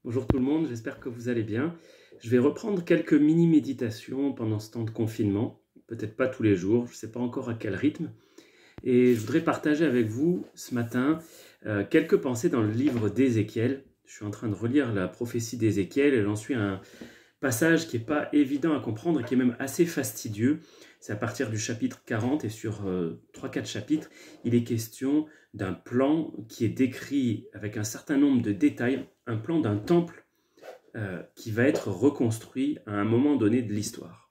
Bonjour tout le monde, j'espère que vous allez bien. Je vais reprendre quelques mini-méditations pendant ce temps de confinement, peut-être pas tous les jours, je ne sais pas encore à quel rythme. Et je voudrais partager avec vous ce matin quelques pensées dans le livre d'Ézéchiel. Je suis en train de relire la prophétie d'Ézéchiel et j'en suis à un passage qui n'est pas évident à comprendre et qui est même assez fastidieux. C'est à partir du chapitre 40 et sur 3-4 chapitres, il est question d'un plan qui est décrit avec un certain nombre de détails, un plan d'un temple qui va être reconstruit à un moment donné de l'histoire.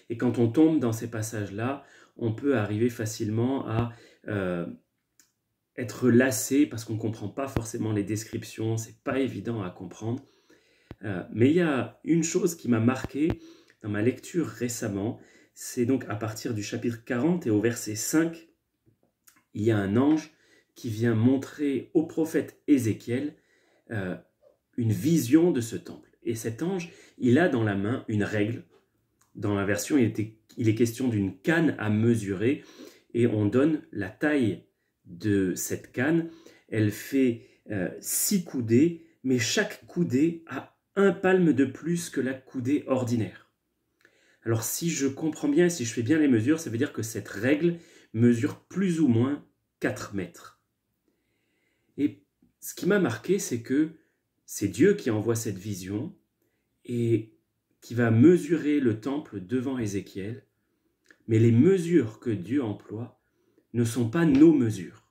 Et quand on tombe dans ces passages-là, on peut arriver facilement à être lassé parce qu'on ne comprend pas forcément les descriptions, c'est pas évident à comprendre. Mais il y a une chose qui m'a marqué dans ma lecture récemment, c'est donc à partir du chapitre 40 et au verset 5, il y a un ange qui vient montrer au prophète Ézéchiel une vision de ce temple. Et cet ange, il a dans la main une règle. Dans la version, il est question d'une canne à mesurer et on donne la taille de cette canne. Elle fait 6 coudées, mais chaque coudée a un palme de plus que la coudée ordinaire. Alors si je comprends bien, si je fais bien les mesures, ça veut dire que cette règle mesure plus ou moins 4 mètres. Et ce qui m'a marqué, c'est que c'est Dieu qui envoie cette vision et qui va mesurer le temple devant Ézéchiel. Mais les mesures que Dieu emploie ne sont pas nos mesures.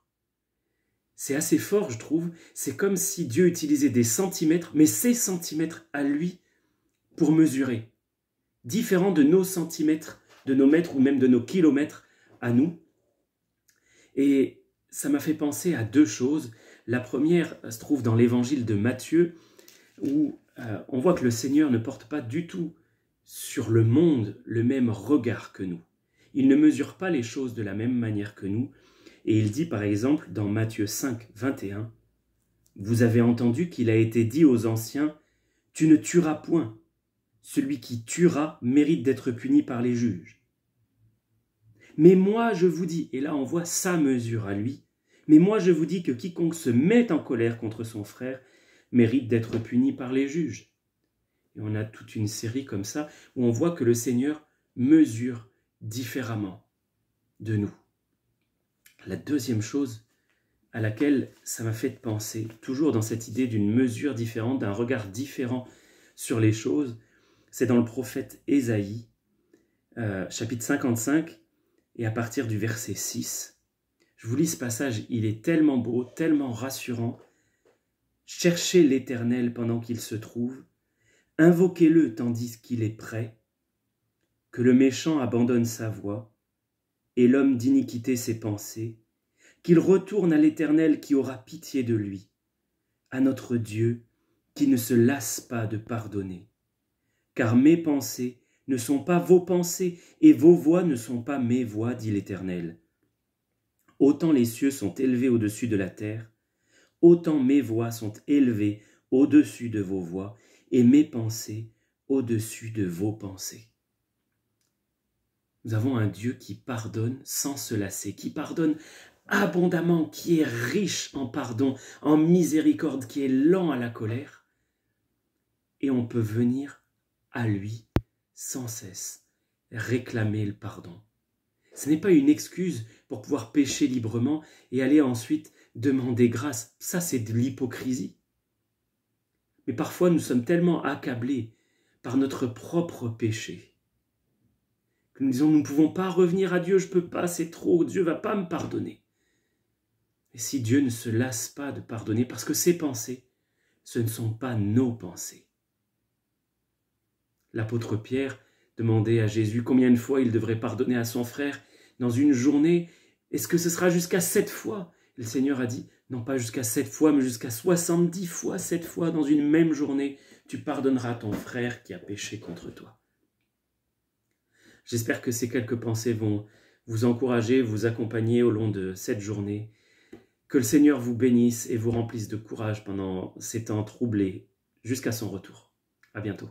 C'est assez fort, je trouve. C'est comme si Dieu utilisait des centimètres, mais ces centimètres à lui pour mesurer. Différents de nos centimètres, de nos mètres ou même de nos kilomètres à nous. Et ça m'a fait penser à deux choses. La première se trouve dans l'évangile de Matthieu, où on voit que le Seigneur ne porte pas du tout sur le monde le même regard que nous. Il ne mesure pas les choses de la même manière que nous. Et il dit par exemple dans Matthieu 5, 21, « Vous avez entendu qu'il a été dit aux anciens, « Tu ne tueras point. Celui qui tuera mérite d'être puni par les juges. Mais moi je vous dis, et là on voit sa mesure à lui, mais moi je vous dis que quiconque se met en colère contre son frère mérite d'être puni par les juges. » Et on a toute une série comme ça où on voit que le Seigneur mesure différemment de nous. La deuxième chose à laquelle ça m'a fait penser, toujours dans cette idée d'une mesure différente, d'un regard différent sur les choses, c'est dans le prophète Ésaïe, chapitre 55, et à partir du verset 6. Je vous lis ce passage, il est tellement beau, tellement rassurant. « Cherchez l'Éternel pendant qu'il se trouve, invoquez-le tandis qu'il est prêt, que le méchant abandonne sa voie, et l'homme d'iniquité ses pensées, qu'il retourne à l'Éternel qui aura pitié de lui, à notre Dieu qui ne se lasse pas de pardonner. Car mes pensées ne sont pas vos pensées, et vos voix ne sont pas mes voix, dit l'Éternel. Autant les cieux sont élevés au-dessus de la terre, autant mes voix sont élevées au-dessus de vos voix, et mes pensées au-dessus de vos pensées. » Nous avons un Dieu qui pardonne sans se lasser, qui pardonne abondamment, qui est riche en pardon, en miséricorde, qui est lent à la colère. Et on peut venir à lui sans cesse réclamer le pardon. Ce n'est pas une excuse pour pouvoir pécher librement et aller ensuite demander grâce. Ça, c'est de l'hypocrisie. Mais parfois, nous sommes tellement accablés par notre propre péché que nous disons, nous ne pouvons pas revenir à Dieu, je ne peux pas, c'est trop, Dieu ne va pas me pardonner. Et si Dieu ne se lasse pas de pardonner, parce que ses pensées, ce ne sont pas nos pensées. L'apôtre Pierre demandait à Jésus combien de fois il devrait pardonner à son frère dans une journée. Est-ce que ce sera jusqu'à 7 fois? Et le Seigneur a dit, non pas jusqu'à 7 fois, mais jusqu'à 70 fois 7 fois dans une même journée, tu pardonneras ton frère qui a péché contre toi. J'espère que ces quelques pensées vont vous encourager, vous accompagner au long de cette journée. Que le Seigneur vous bénisse et vous remplisse de courage pendant ces temps troublés jusqu'à son retour. À bientôt.